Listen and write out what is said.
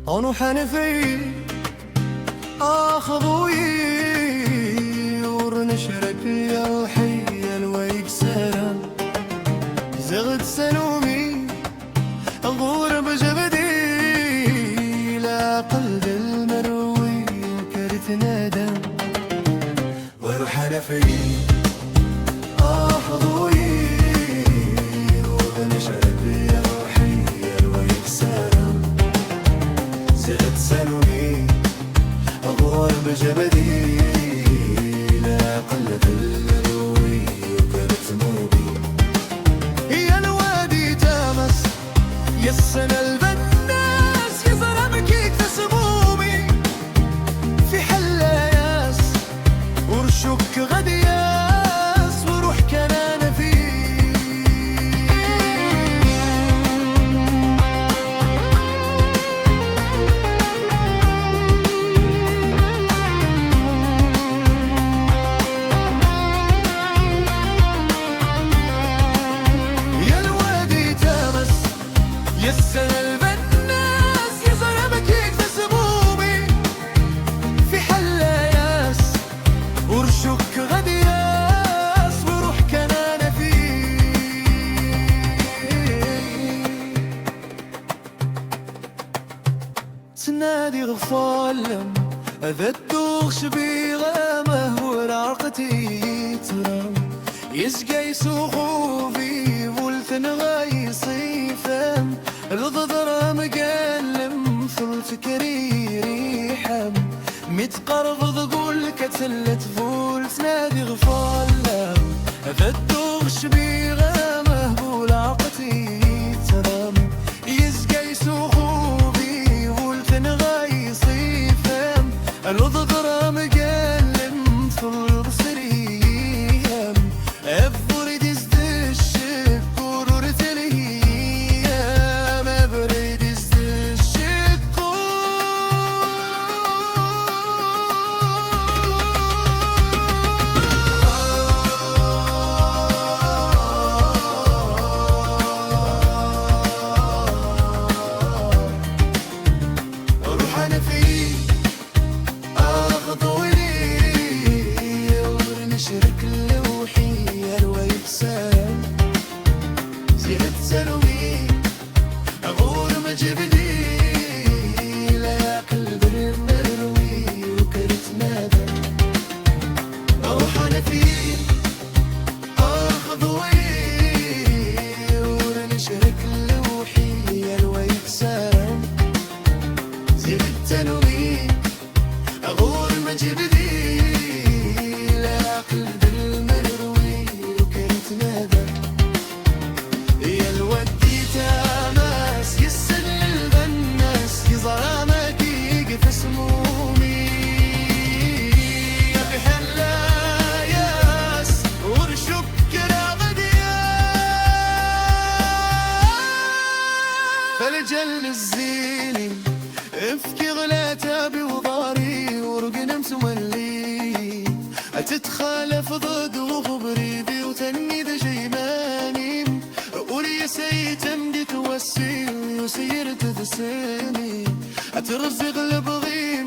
أنا حنفي أخذوي ورنشرك يا حي الويك سلام زغد سلومي غور بجبدي لا قلب المروي وكرت ندم وروح حنفي أخذوي ورنشرك يا حي الويك سلام زغد سلومي غور بجبدي لا قلب المروي وكرت موبي يا الوادي تامس يا السنة البناس يضربك يكتس همومي في حلة ياس ورشك غدياس وروح كنانة فيه يا الوادي تامس يا السنة البناس يضربك يكتس همومي في حلة ياس ورشك غدياس وروح كنانة فيه تنادي غفالم هذا الدوغ شبيغة مهور عرقتي ترام يسقى يسوقو في ولثن غاي صيفم الضضرة مقلم ثلث كريري حم متقرض قول كتلت فول تنادي غفالم هذا الدوغ شبيغة مهبول عقتي ترام يسقى يسوقو في ولثن غاي صيفم الضضرة مقلم ثلث ريم أفرد ازدشك ورورت الهيام أفرد ازدشك روح أنا فيه أخذوني ورنشرك لوحي الويك سلام زينة سلومي أغور مجبدي لا قلب المروي وكرت ندم روح أنا فيه أخذوني ورنشرك لوحي الويك سلام زينة سلومي أغور مجبدي لا قلب المروي وكرت ندم يا الودي تامس يسل البناس يظلمك يقفس همومي يا في حلا ياس ورشك غدياس فالجل الزيني افكي غلاتا بوضاري ورقن متولي اتتخالف ضد وخبري بي وتني ذا جيماني قولي سيتم دي توسي وسير تدسيني اترزق لبغي